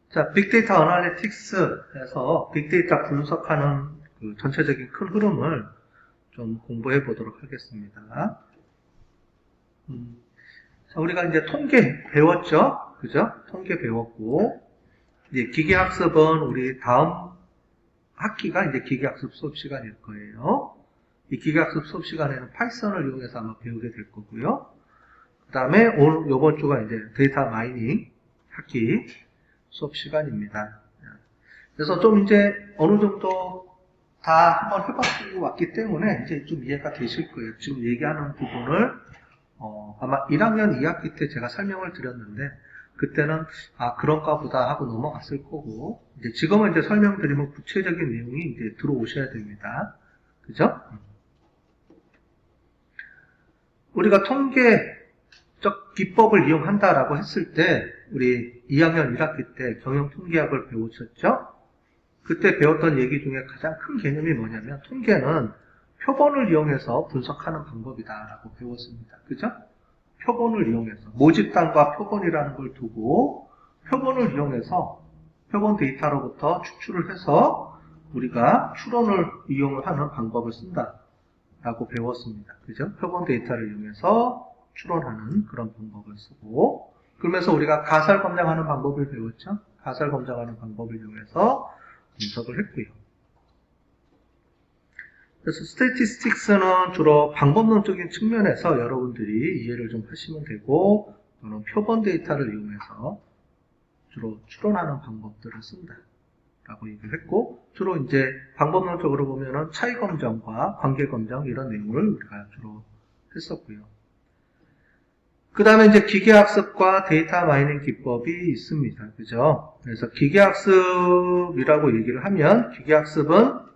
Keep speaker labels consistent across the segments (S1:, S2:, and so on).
S1: 자, 빅데이터 어널리틱스에서 빅데이터 분석하는 그 전체적인 큰 흐름을 좀 공부해 보도록 하겠습니다. 자, 우리가 이제 통계 배웠죠? 그죠? 통계 배웠고, 이제 기계학습은 우리 다음 학기가 이제 기계학습 수업 시간일 거예요. 이 기계학습 수업 시간에는 파이썬을 이용해서 아마 배우게 될 거고요. 그 다음에 오늘, 요번 주가 이제 데이터 마이닝 학기 수업 시간입니다. 그래서 좀 이제 어느 정도 다 한번 해봤고 왔기 때문에 이제 좀 이해가 되실 거예요. 지금 얘기하는 부분을 아마 1학년 2학기 때 제가 설명을 드렸는데 그때는 그런가 보다 하고 넘어갔을 거고 이제 지금은 이제 설명드리면 구체적인 내용이 이제 들어오셔야 됩니다. 그죠? 우리가 통계적 기법을 이용한다라고 했을 때 우리 2학년 1학기 때 경영통계학을 배우셨죠? 그때 배웠던 얘기 중에 가장 큰 개념이 뭐냐면 통계는 표본을 이용해서 분석하는 방법이다라고 배웠습니다. 그죠? 표본을 이용해서 모집단과 표본이라는 걸 두고 표본을 이용해서 표본 데이터로부터 추출을 해서 우리가 추론을 이용을 하는 방법을 쓴다라고 배웠습니다. 그죠? 표본 데이터를 이용해서 추론하는 그런 방법을 쓰고 그러면서 우리가 가설 검증하는 방법을 배웠죠? 가설 검증하는 방법을 이용해서 분석을 했고요. 그래서 스태티스틱스는 주로 방법론적인 측면에서 여러분들이 이해를 좀 하시면 되고 또는 표본 데이터를 이용해서 주로 추론하는 방법들을 쓴다라고 얘기를 했고 주로 이제 방법론적으로 보면은 차이 검정과 관계 검정 이런 내용을 우리가 주로 했었고요. 그 다음에 이제 기계학습과 데이터 마이닝 기법이 있습니다. 그죠? 그래서 기계학습이라고 얘기를 하면 기계학습은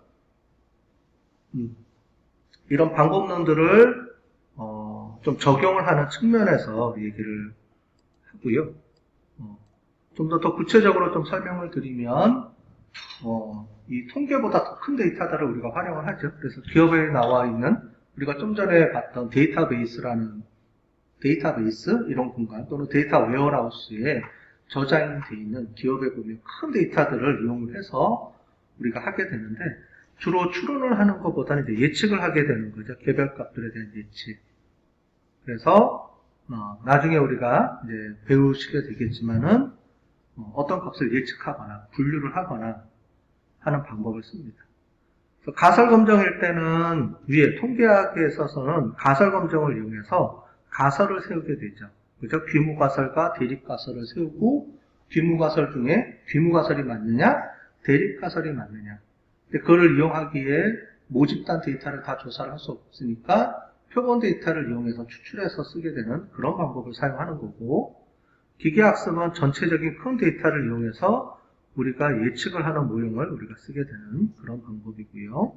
S1: 이런 방법론들을 좀 적용을 하는 측면에서 얘기를 하고요. 좀 더 구체적으로 좀 설명을 드리면 이 통계보다 더 큰 데이터들을 우리가 활용을 하죠. 그래서 기업에 나와 있는 우리가 좀 전에 봤던 데이터베이스 이런 공간 또는 데이터 웨어하우스에 저장되어 있는 기업에 보면 큰 데이터들을 이용을 해서 우리가 하게 되는데 주로 추론을 하는 것보다는 이제 예측을 하게 되는 거죠. 개별 값들에 대한 예측. 그래서 나중에 우리가 이제 배우시게 되겠지만은 어떤 값을 예측하거나 분류를 하거나 하는 방법을 씁니다. 그래서 가설 검정일 때는 위에 통계학에 있어서는 가설 검정을 이용해서 가설을 세우게 되죠. 그죠? 귀무가설과 대립가설을 세우고 귀무가설 중에 귀무가설이 맞느냐 대립가설이 맞느냐 그거를 이용하기에 모집단 데이터를 다 조사를 할 수 없으니까 표본 데이터를 이용해서 추출해서 쓰게 되는 그런 방법을 사용하는 거고 기계학습은 전체적인 큰 데이터를 이용해서 우리가 예측을 하는 모형을 우리가 쓰게 되는 그런 방법이고요.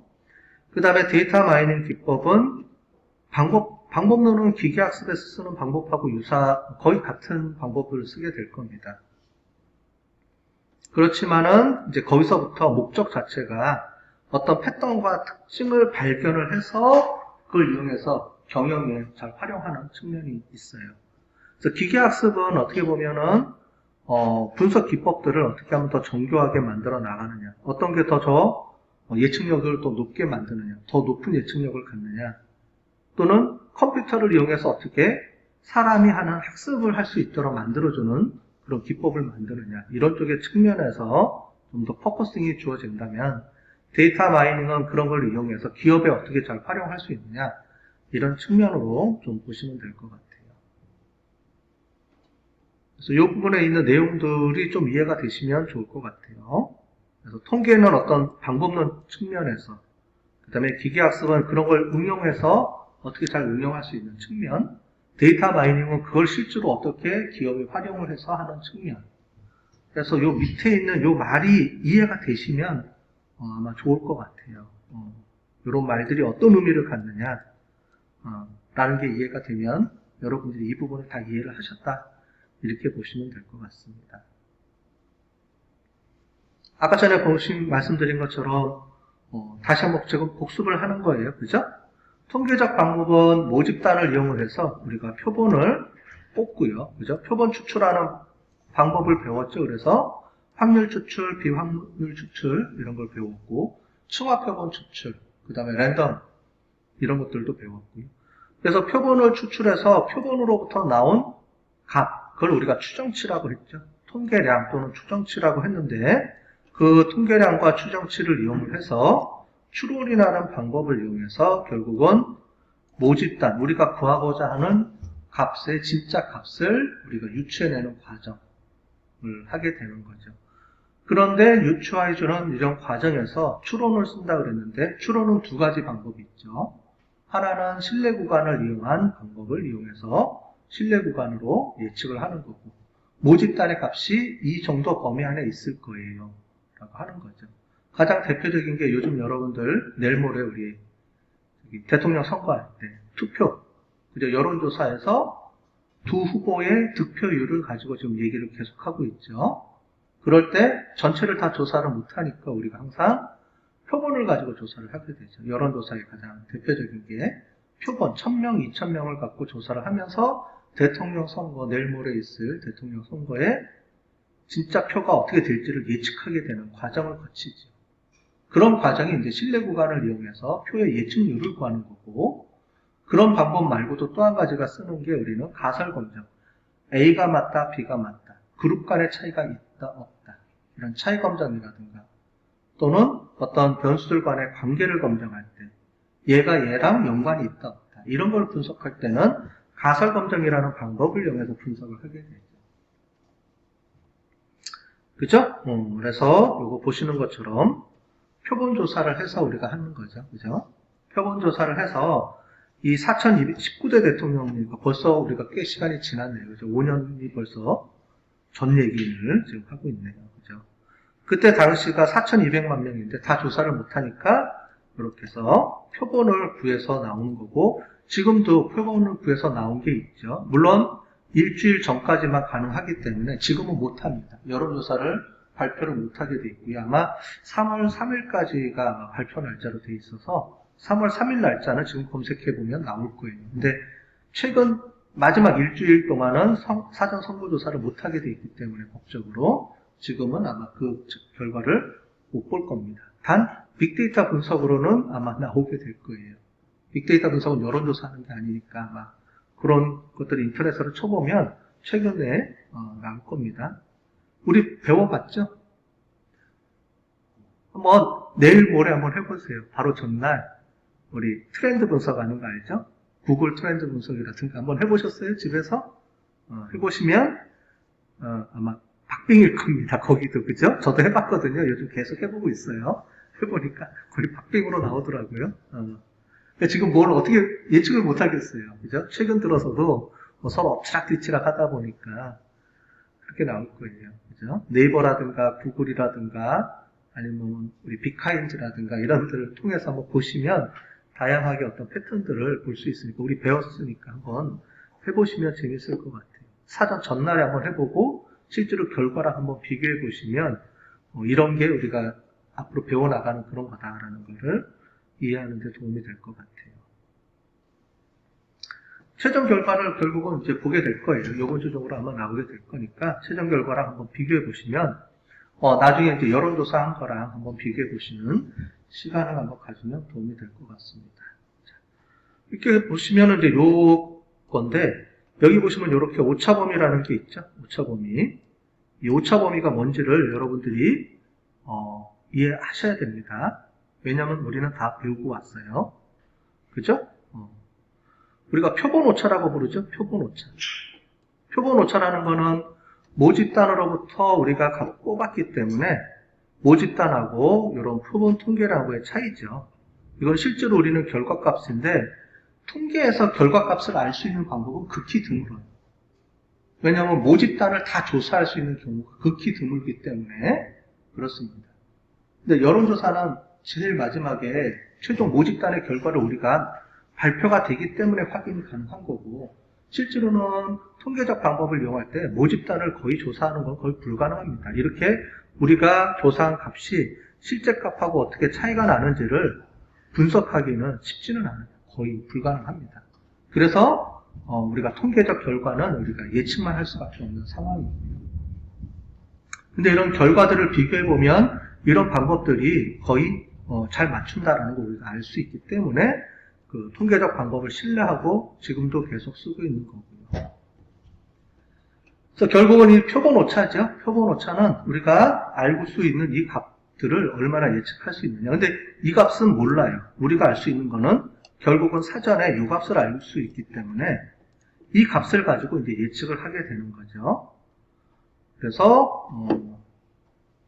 S1: 그 다음에 데이터 마이닝 기법은 방법론은 기계학습에서 쓰는 방법하고 거의 같은 방법을 쓰게 될 겁니다. 그렇지만은 이제 거기서부터 목적 자체가 어떤 패턴과 특징을 발견을 해서 그걸 이용해서 경영에 잘 활용하는 측면이 있어요. 그래서 기계학습은 어떻게 보면은 분석 기법들을 어떻게 하면 더 정교하게 만들어 나가느냐, 어떤 게 더 예측력을 더 높게 만드느냐, 더 높은 예측력을 갖느냐, 또는 컴퓨터를 이용해서 어떻게 사람이 하는 학습을 할 수 있도록 만들어주는 그런 기법을 만드느냐 이런 쪽의 측면에서 좀 더 포커싱이 주어진다면 데이터 마이닝은 그런 걸 이용해서 기업에 어떻게 잘 활용할 수 있느냐 이런 측면으로 좀 보시면 될 것 같아요. 그래서 이 부분에 있는 내용들이 좀 이해가 되시면 좋을 것 같아요. 그래서 통계는 어떤 방법론 측면에서 그 다음에 기계학습은 그런 걸 응용해서 어떻게 잘 응용할 수 있는 측면 데이터 마이닝은 그걸 실제로 어떻게 기업에 활용을 해서 하는 측면. 그래서 요 밑에 있는 요 말이 이해가 되시면 아마 좋을 것 같아요. 이런 말들이 어떤 의미를 갖느냐 라는 게 이해가 되면 여러분들이 이 부분을 다 이해를 하셨다 이렇게 보시면 될 것 같습니다. 아까 전에 말씀드린 것처럼 다시 한번 지금 복습을 하는 거예요. 그죠? 통계적 방법은 모집단을 이용을 해서 우리가 표본을 뽑고요. 그죠? 표본 추출하는 방법을 배웠죠. 그래서 확률 추출, 비확률 추출 이런 걸 배웠고 층화표본 추출, 그 다음에 랜덤 이런 것들도 배웠고요. 그래서 표본을 추출해서 표본으로부터 나온 값, 그걸 우리가 추정치라고 했죠. 통계량 또는 추정치라고 했는데 그 통계량과 추정치를 이용을 해서 추론이라는 방법을 이용해서 결국은 모집단, 우리가 구하고자 하는 값의 진짜 값을 우리가 유추해내는 과정을 하게 되는 거죠. 그런데 유추해주는 이런 과정에서 추론을 쓴다 그랬는데 추론은 두 가지 방법이 있죠. 하나는 신뢰 구간을 이용한 방법을 이용해서 신뢰 구간으로 예측을 하는 거고 모집단의 값이 이 정도 범위 안에 있을 거예요 라고 하는 거죠. 가장 대표적인 게 요즘 여러분들 내일 모레 우리 대통령 선거할 때 투표, 그죠? 여론조사에서 두 후보의 득표율을 가지고 지금 얘기를 계속하고 있죠. 그럴 때 전체를 다 조사를 못하니까 우리가 항상 표본을 가지고 조사를 하게 되죠. 여론조사의 가장 대표적인 게 표본 1000명, 2000명을 갖고 조사를 하면서 대통령 선거, 내일 모레 있을 대통령 선거에 진짜 표가 어떻게 될지를 예측하게 되는 과정을 거치죠. 그런 과정이 이제 신뢰 구간을 이용해서 표의 예측률을 구하는 거고 그런 방법 말고도 또 한 가지가 쓰는 게 우리는 가설 검정. A가 맞다, B가 맞다. 그룹 간의 차이가 있다, 없다. 이런 차이 검정이라든가 또는 어떤 변수들 간의 관계를 검증할 때 얘가 얘랑 연관이 있다, 없다. 이런 걸 분석할 때는 가설 검증이라는 방법을 이용해서 분석을 하게 되죠. 그죠? 그래서 이거 보시는 것처럼 표본 조사를 해서 우리가 하는 거죠. 그죠? 표본 조사를 해서 이 4219대 대통령이니까 벌써 우리가 꽤 시간이 지났네요. 그죠? 5년이 벌써 전 얘기를 지금 하고 있네요. 그죠? 그때 당시가 4200만 명인데 다 조사를 못하니까 이렇게 해서 표본을 구해서 나오는 거고 지금도 표본을 구해서 나온 게 있죠. 물론 일주일 전까지만 가능하기 때문에 지금은 못합니다. 여론조사를 발표를 못하게 돼 있고요. 아마 3월 3일까지가 발표 날짜로 돼 있어서 3월 3일 날짜는 지금 검색해보면 나올 거예요. 근데 최근 마지막 일주일 동안은 사전 선거조사를 못하게 돼 있기 때문에 법적으로 지금은 아마 그 결과를 못 볼 겁니다. 단 빅데이터 분석으로는 아마 나오게 될 거예요. 빅데이터 분석은 여론조사하는 게 아니니까 아마 그런 것들을 인터넷으로 쳐보면 최근에 나올 겁니다. 우리 배워봤죠? 한번 내일 모레 한번 해보세요. 바로 전날 우리 트렌드 분석하는 거 알죠? 구글 트렌드 분석이라든가 한번 해보셨어요? 집에서? 해보시면 아마 박빙일 겁니다. 거기도 그죠? 저도 해봤거든요. 요즘 계속 해보고 있어요. 해보니까 거의 박빙으로 나오더라고요. 지금 뭘 어떻게 예측을 못하겠어요. 그죠? 최근 들어서도 뭐 서로 엎치락뒤치락 하다 보니까 그렇게 나올 거예요. 그죠? 네이버라든가 구글이라든가 아니면 우리 빅카인즈라든가 이런 데를 통해서 한번 보시면 다양하게 어떤 패턴들을 볼 수 있으니까 우리 배웠으니까 한번 해보시면 재밌을 것 같아요. 사전 전날에 한번 해보고 실제로 결과랑 한번 비교해 보시면 이런 게 우리가 앞으로 배워나가는 그런 거다라는 거를 이해하는 데 도움이 될 것 같아요. 최종 결과를 결국은 이제 보게 될 거예요. 이번 주 중으로 아마 나오게 될 거니까 최종 결과랑 한번 비교해 보시면 나중에 이제 여론조사 한 거랑 한번 비교해 보시는 시간을 한번 가지면 도움이 될 것 같습니다. 자, 이렇게 보시면은 이제 요 건데 여기 보시면 이렇게 오차범위라는 게 있죠. 오차범위. 이 오차범위가 뭔지를 여러분들이 이해하셔야 됩니다. 왜냐하면 우리는 다 배우고 왔어요. 그죠? 우리가 표본 오차라고 부르죠. 표본 오차. 표본 오차라는 거는 모집단으로부터 우리가 뽑았기 때문에 모집단하고 이런 표본 통계량하고의 차이죠. 이건 실제로 우리는 결과값인데 통계에서 결과값을 알 수 있는 방법은 극히 드물어요. 왜냐하면 모집단을 다 조사할 수 있는 경우가 극히 드물기 때문에 그렇습니다. 근데 여론조사는 제일 마지막에 최종 모집단의 결과를 우리가 발표가 되기 때문에 확인이 가능한 거고 실제로는 통계적 방법을 이용할 때 모집단을 거의 조사하는 건 거의 불가능합니다. 이렇게 우리가 조사한 값이 실제 값하고 어떻게 차이가 나는지를 분석하기는 쉽지는 않아요. 거의 불가능합니다. 그래서 우리가 통계적 결과는 우리가 예측만 할 수밖에 없는 상황입니다. 근데 이런 결과들을 비교해보면 이런 방법들이 거의 잘 맞춘다라는 걸 우리가 알 수 있기 때문에 그 통계적 방법을 신뢰하고 지금도 계속 쓰고 있는 거고요. 그래서 결국은 이 표본 오차죠. 표본 오차는 우리가 알 수 있는 이 값들을 얼마나 예측할 수 있느냐. 근데 이 값은 몰라요. 우리가 알 수 있는 거는 결국은 사전에 이 값을 알 수 있기 때문에 이 값을 가지고 이제 예측을 하게 되는 거죠. 그래서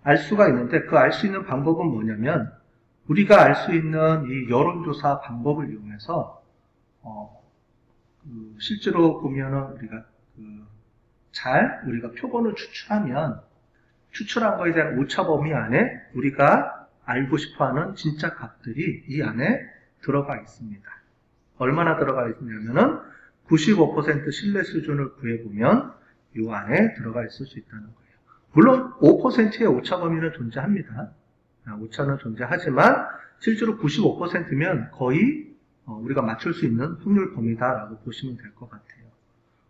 S1: 알 수가 있는데 그 알 수 있는 방법은 뭐냐면 우리가 알 수 있는 이 여론조사 방법을 이용해서 실제로 보면은 우리가 우리가 표본을 추출하면 추출한 거에 대한 오차 범위 안에 우리가 알고 싶어하는 진짜 값들이 이 안에 들어가 있습니다. 얼마나 들어가 있냐면은 95% 신뢰 수준을 구해보면 이 안에 들어가 있을 수 있다는 거예요. 물론 5%의 오차 범위는 존재합니다. 오차는 존재하지만 실제로 95%면 거의 우리가 맞출 수 있는 확률 범위다라고 보시면 될 것 같아요.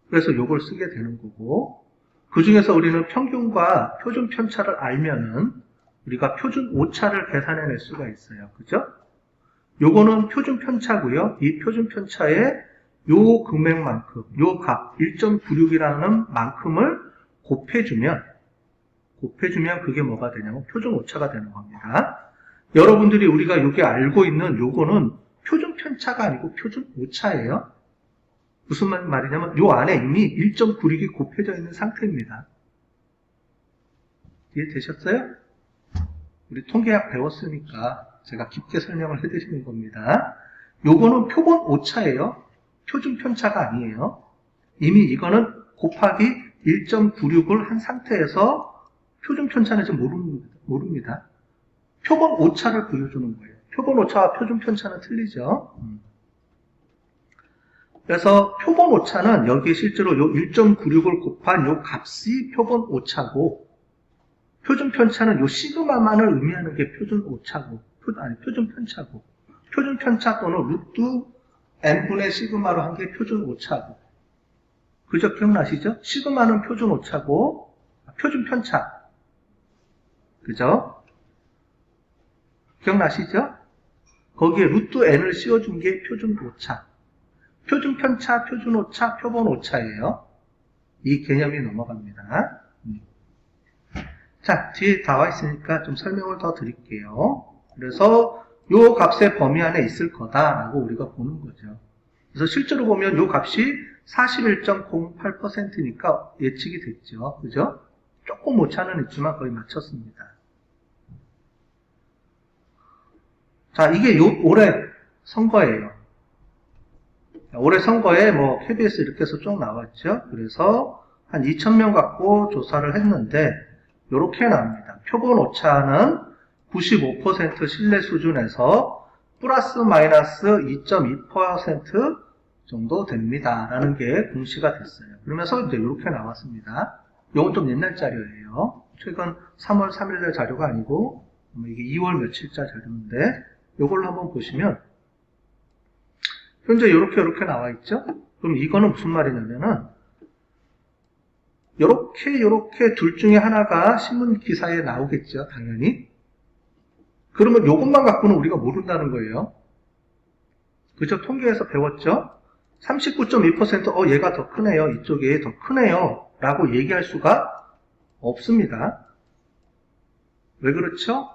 S1: 그래서 이걸 쓰게 되는 거고 그 중에서 우리는 평균과 표준 편차를 알면은 우리가 표준 오차를 계산해낼 수가 있어요. 그죠? 요거는 표준 편차고요. 이 표준 편차에 요 금액만큼, 요 값 1.96이라는 만큼을 곱해주면 그게 뭐가 되냐면 표준 오차가 되는 겁니다. 여러분들이 우리가 여기 알고 있는 요거는 표준 편차가 아니고 표준 오차예요. 무슨 말이냐면 요 안에 이미 1.96이 곱해져 있는 상태입니다. 이해되셨어요? 우리 통계학 배웠으니까 제가 깊게 설명을 해드리는 겁니다. 요거는 표본 오차예요. 표준 편차가 아니에요. 이미 이거는 곱하기 1.96을 한 상태에서 표준 편차는 좀 모릅니다. 표본 오차를 보여주는 거예요. 표본 오차와 표준 편차는 틀리죠. 그래서 표본 오차는 여기 실제로 요 1.96을 곱한 요 값이 표본 오차고 표준 편차는 요 시그마만을 의미하는 게 표준 오차고 표준 편차고 표준 편차 또는 루트 n분의 시그마로 한 게 표준 오차고 그죠? 기억나시죠? 시그마는 표준 오차고 표준 편차 그죠? 기억나시죠? 거기에 루트 n을 씌워준 게 표준 오차 표준 편차, 표준 오차, 표본 오차예요. 이 개념이 넘어갑니다. 자, 뒤에 나와 있으니까 좀 설명을 더 드릴게요. 그래서 요 값의 범위 안에 있을 거다라고 우리가 보는 거죠. 그래서 실제로 보면 요 값이 41.08%니까 예측이 됐죠. 그죠? 조금 오차는 있지만 거의 맞췄습니다. 자, 이게 올해 선거예요. 올해 선거에 뭐 KBS 이렇게 해서 쭉 나왔죠. 그래서 한 2,000명 갖고 조사를 했는데 이렇게 나옵니다. 표본 오차는 95% 신뢰 수준에서 플러스 마이너스 2.2% 정도 됩니다. 라는 게 공시가 됐어요. 그러면서 이제 이렇게 나왔습니다. 이건 좀 옛날 자료예요. 최근 3월 3일날 자료가 아니고 이게 2월 며칠자 자료인데 이걸로 한번 보시면 현재 이렇게 나와 있죠? 그럼 이거는 무슨 말이냐면은 이렇게 둘 중에 하나가 신문 기사에 나오겠죠, 당연히. 그러면 이것만 갖고는 우리가 모른다는 거예요. 그죠? 통계에서 배웠죠? 39.2% 얘가 더 크네요. 이쪽이 더 크네요. 라고 얘기할 수가 없습니다. 왜 그렇죠?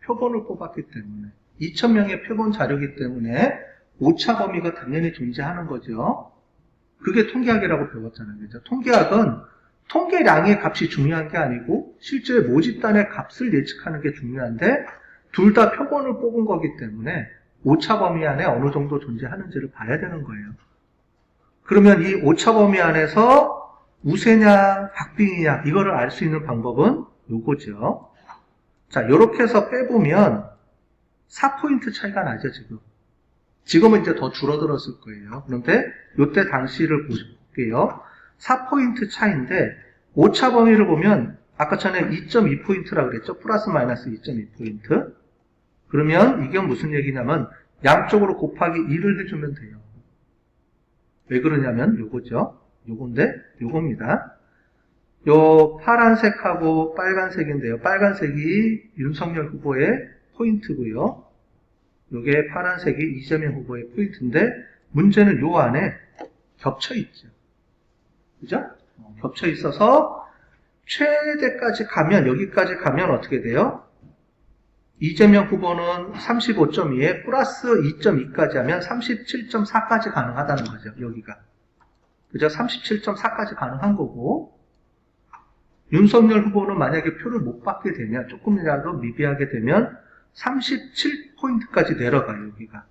S1: 표본을 뽑았기 때문에. 2,000명의 표본 자료이기 때문에 오차 범위가 당연히 존재하는 거죠. 그게 통계학이라고 배웠잖아요. 그죠? 통계학은 통계량의 값이 중요한 게 아니고 실제 모집단의 값을 예측하는 게 중요한데 둘 다 표본을 뽑은 거기 때문에 오차 범위 안에 어느 정도 존재하는지를 봐야 되는 거예요. 그러면 이 오차 범위 안에서 우세냐 박빙이냐 이거를 알 수 있는 방법은 요거죠. 자, 이렇게 해서 빼보면 4포인트 차이가 나죠, 지금. 지금은 이제 더 줄어들었을 거예요. 그런데 이때 당시를 볼게요. 4포인트 차이인데 오차 범위를 보면 아까 전에 2.2포인트라고 그랬죠. 플러스 마이너스 2.2포인트. 그러면 이게 무슨 얘기냐면 양쪽으로 곱하기 2를 해주면 돼요. 왜 그러냐면 요거죠. 요건데 요겁니다. 요 파란색하고 빨간색인데요. 빨간색이 윤석열 후보의 포인트고요. 요게 파란색이 이재명 후보의 포인트인데 문제는 요 안에 겹쳐 있죠. 그죠? 겹쳐 있어서 최대까지 가면 여기까지 가면 어떻게 돼요? 이재명 후보는 35.2에 플러스 2.2까지 하면 37.4까지 가능하다는 거죠. 여기가. 그죠? 37.4까지 가능한 거고 윤석열 후보는 만약에 표를 못 받게 되면 조금이라도 미비하게 되면 37포인트까지 내려가요. 여기가.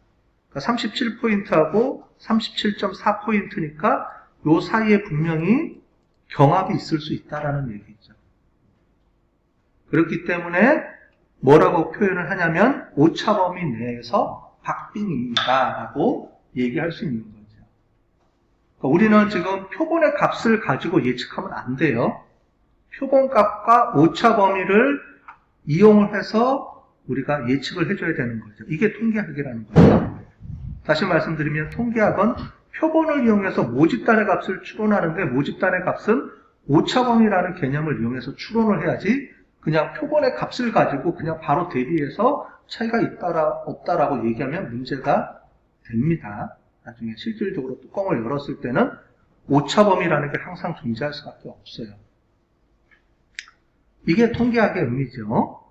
S1: 그러니까 37포인트하고 37.4포인트니까 요 사이에 분명히 경합이 있을 수 있다라는 얘기죠. 그렇기 때문에 뭐라고 표현을 하냐면 오차범위 내에서 박빙입니다라고 얘기할 수 있는 거죠. 그러니까 우리는 지금 표본의 값을 가지고 예측하면 안 돼요. 표본 값과 오차범위를 이용을 해서 우리가 예측을 해줘야 되는 거죠. 이게 통계학이라는 거죠. 다시 말씀드리면 통계학은 표본을 이용해서 모집단의 값을 추론하는데 모집단의 값은 오차범위라는 개념을 이용해서 추론을 해야지 그냥 표본의 값을 가지고 그냥 바로 대비해서 차이가 있다라 없다라고 얘기하면 문제가 됩니다. 나중에 실질적으로 뚜껑을 열었을 때는 오차범위라는 게 항상 존재할 수밖에 없어요. 이게 통계학의 의미죠.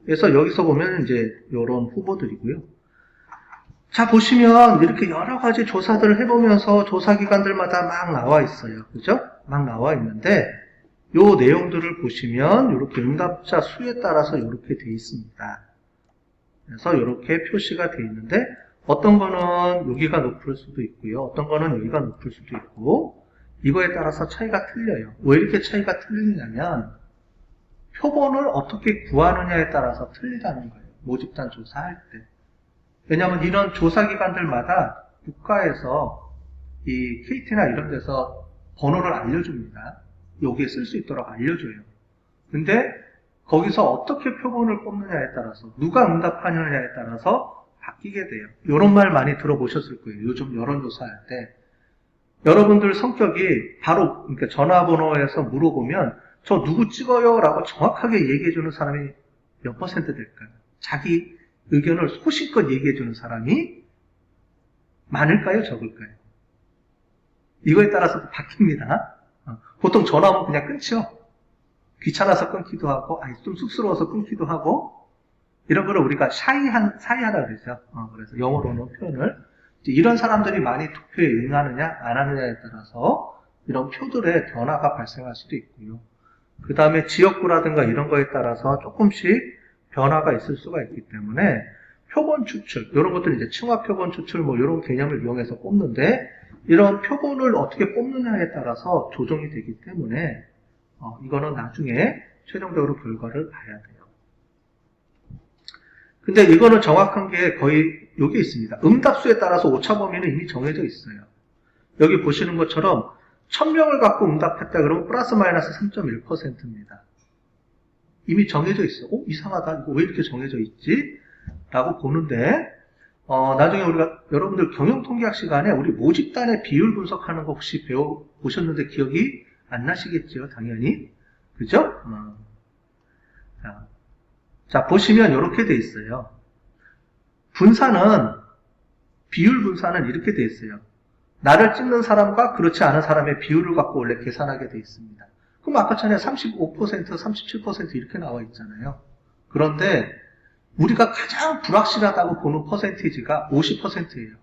S1: 그래서 여기서 보면 이제 이런 후보들이고요. 자, 보시면 이렇게 여러 가지 조사들을 해보면서 조사기관들마다 막 나와 있어요. 그죠? 막 나와 있는데 요 내용들을 보시면 이렇게 응답자 수에 따라서 이렇게 돼 있습니다. 그래서 이렇게 표시가 돼 있는데 어떤 거는 여기가 높을 수도 있고요. 어떤 거는 여기가 높을 수도 있고 이거에 따라서 차이가 틀려요. 왜 이렇게 차이가 틀리냐면 표본을 어떻게 구하느냐에 따라서 틀리다는 거예요. 모집단 조사할 때. 왜냐하면 이런 조사기관들마다 국가에서 이 KT나 이런 데서 번호를 알려줍니다. 여기에 쓸 수 있도록 알려줘요. 근데 거기서 어떻게 표본을 뽑느냐에 따라서 누가 응답하느냐에 따라서 바뀌게 돼요. 이런 말 많이 들어보셨을 거예요. 요즘 여론조사할 때. 여러분들 성격이 바로 그러니까 전화번호에서 물어보면 저 누구 찍어요? 라고 정확하게 얘기해주는 사람이 몇 퍼센트 될까요? 자기 의견을 소신껏 얘기해주는 사람이 많을까요? 적을까요? 이거에 따라서 바뀝니다. 보통 전화하면 그냥 끊죠. 귀찮아서 끊기도 하고, 좀 쑥스러워서 끊기도 하고, 이런 거를 우리가 샤이하다 그러죠. 그래서 영어로는 표현을. 이런 사람들이 많이 투표에 응하느냐, 안 하느냐에 따라서 이런 표들의 변화가 발생할 수도 있고요. 그 다음에 지역구라든가 이런 거에 따라서 조금씩 변화가 있을 수가 있기 때문에 표본 추출, 이런 것들은 이제 층화 표본 추출 뭐 이런 개념을 이용해서 뽑는데 이런 표본을 어떻게 뽑느냐에 따라서 조정이 되기 때문에 이거는 나중에 최종적으로 결과를 봐야 돼요. 근데 이거는 정확한 게 거의 여기 있습니다. 응답수에 따라서 오차범위는 이미 정해져 있어요. 여기 보시는 것처럼 1000명을 갖고 응답했다 그러면 플러스 마이너스 3.1%입니다. 이미 정해져 있어요. 이상하다. 이거 왜 이렇게 정해져 있지? 라고 보는데 나중에 우리가 여러분들 경영통계학 시간에 우리 모집단의 비율 분석하는 거 혹시 배워보셨는데 기억이 안 나시겠죠? 당연히. 그죠? 자, 보시면 이렇게 돼 있어요. 비율 분산은 이렇게 돼 있어요. 나를 찍는 사람과 그렇지 않은 사람의 비율을 갖고 원래 계산하게 돼 있습니다. 그럼 아까 전에 35%, 37% 이렇게 나와 있잖아요. 그런데 우리가 가장 불확실하다고 보는 퍼센티지가 50%예요.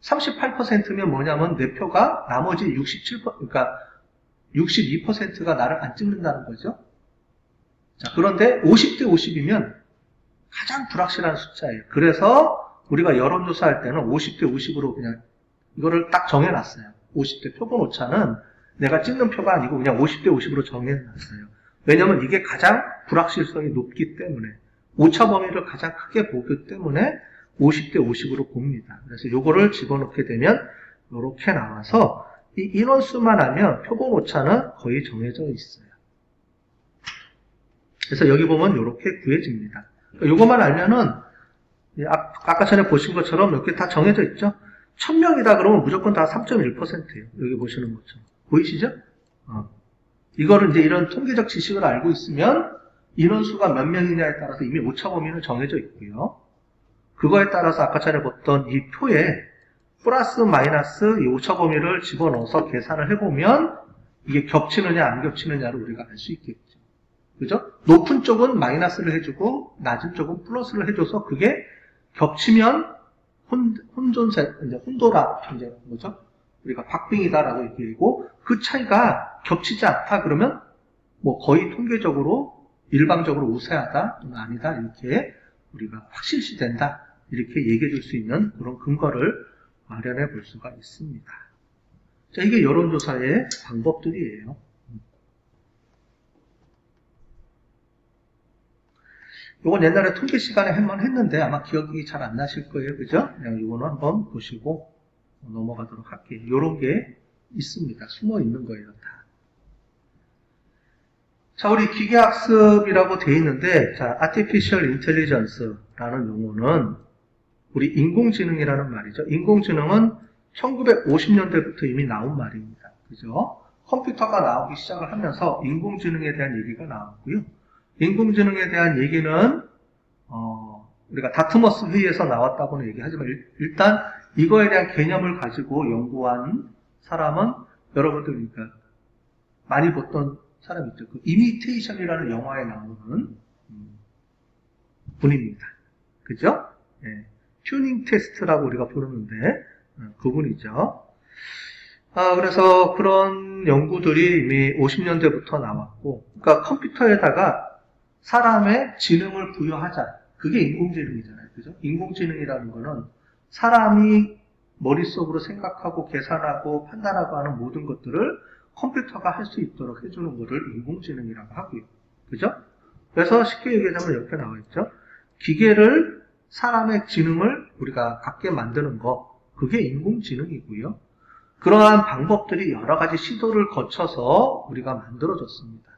S1: 38%면 뭐냐면 내 표가 나머지 그러니까 62%가 나를 안 찍는다는 거죠. 자, 그런데 50대 50이면 가장 불확실한 숫자예요. 그래서 우리가 여론조사할 때는 50대 50으로 그냥 이거를 딱 정해놨어요. 50대 표본 오차는 내가 찍는 표가 아니고 그냥 50대 50으로 정해놨어요. 왜냐면 이게 가장 불확실성이 높기 때문에 오차 범위를 가장 크게 보기 때문에 50대 50으로 봅니다. 그래서 요거를 집어넣게 되면 이렇게 나와서 이 인원수만 하면 표본 오차는 거의 정해져 있어요. 그래서 여기 보면 이렇게 구해집니다. 요것만 알면은 아까 전에 보신 것처럼 이렇게 다 정해져 있죠. 1000명이다 그러면 무조건 다 3.1%예요. 여기 보시는 것처럼. 보이시죠? 이거를 이제 이런 통계적 지식을 알고 있으면 인원수가 몇 명이냐에 따라서 이미 오차 범위는 정해져 있고요. 그거에 따라서 아까 전에 봤던 이 표에 플러스 마이너스 이 오차 범위를 집어넣어서 계산을 해보면 이게 겹치느냐 안 겹치느냐를 우리가 알 수 있겠죠. 그죠? 높은 쪽은 마이너스를 해주고 낮은 쪽은 플러스를 해줘서 그게 겹치면 혼도라, 이제 뭐죠? 우리가 박빙이다라고 얘기하고 그 차이가 겹치지 않다 그러면 뭐 거의 통계적으로 일방적으로 우세하다 또는 아니다 이렇게 우리가 확실시 된다 이렇게 얘기해 줄 수 있는 그런 근거를 마련해 볼 수가 있습니다. 자, 이게 여론조사의 방법들이에요. 이건 옛날에 통계 시간에 한번 했는데 아마 기억이 잘 안 나실 거예요. 그죠? 그냥 이거는 한번 보시고 넘어가도록 할게요. 이런 게 있습니다. 숨어 있는 거예요, 다. 자, 우리 기계학습이라고 돼 있는데, 자, Artificial Intelligence라는 용어는 우리 인공지능이라는 말이죠. 인공지능은 1950년대부터 이미 나온 말입니다. 그죠? 컴퓨터가 나오기 시작을 하면서 인공지능에 대한 얘기가 나왔고요. 인공지능에 대한 얘기는 우리가 다트머스 회의에서 나왔다고는 얘기하지만 일단 이거에 대한 개념을 가지고 연구한 사람은 여러분들 그러니까 많이 봤던 사람 있죠. 그 이미테이션이라는 영화에 나오는 분입니다. 그죠? 예. 튜닝 테스트라고 우리가 부르는데 그분이죠. 그래서 그런 연구들이 이미 50년대부터 나왔고, 그러니까 컴퓨터에다가 사람의 지능을 부여하자. 그게 인공지능이잖아요. 그죠? 인공지능이라는 거는 사람이 머릿속으로 생각하고 계산하고 판단하고 하는 모든 것들을 컴퓨터가 할 수 있도록 해주는 것을 인공지능이라고 하고요. 그죠? 그래서 쉽게 얘기하자면 이렇게 나와 있죠. 기계를 사람의 지능을 우리가 갖게 만드는 거, 그게 인공지능이고요. 그러한 방법들이 여러 가지 시도를 거쳐서 우리가 만들어졌습니다.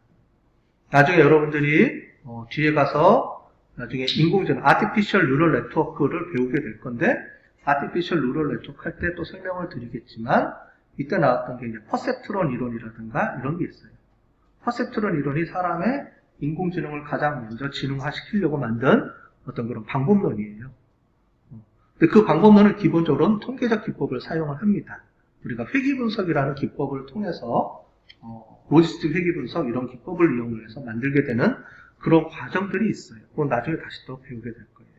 S1: 나중에 여러분들이 뒤에 가서 나중에 인공지능, Artificial Neural Network를 배우게 될 건데 Artificial Neural Network 할 때 또 설명을 드리겠지만 이때 나왔던 게 이제 퍼셉트론 이론이라든가 이런 게 있어요. 퍼셉트론 이론이 사람의 인공지능을 가장 먼저 지능화시키려고 만든 어떤 그런 방법론이에요. 근데 그 방법론은 기본적으로는 통계적 기법을 사용을 합니다. 우리가 회귀분석이라는 기법을 통해서 로지스틱 회귀분석 이런 기법을 이용을 해서 만들게 되는 그런 과정들이 있어요. 그건 나중에 다시 또 배우게 될 거예요.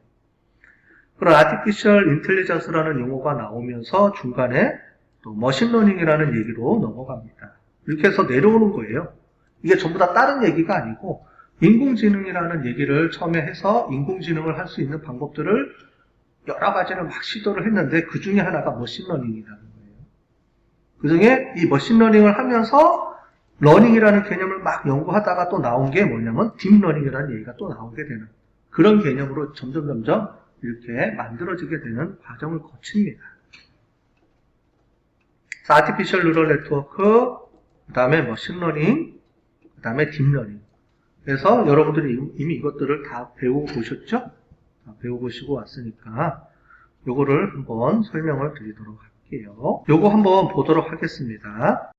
S1: 그런 Artificial Intelligence라는 용어가 나오면서 중간에 또 머신러닝이라는 얘기로 넘어갑니다. 이렇게 해서 내려오는 거예요. 이게 전부 다 다른 얘기가 아니고 인공지능이라는 얘기를 처음에 해서 인공지능을 할 수 있는 방법들을 여러 가지를 막 시도를 했는데 그 중에 하나가 머신러닝이라는 거예요. 그 중에 이 머신러닝을 하면서 러닝이라는 개념을 막 연구하다가 또 나온 게 뭐냐면 딥러닝이라는 얘기가 또 나오게 되는 그런 개념으로 점점 이렇게 만들어지게 되는 과정을 거칩니다. Artificial Neural Network, 그 다음에 머신러닝, 그 다음에 딥러닝. 그래서 여러분들이 이미 이것들을 다 배워보셨죠? 다 배워보시고 왔으니까 요거를 한번 설명을 드리도록 할게요. 요거 한번 보도록 하겠습니다.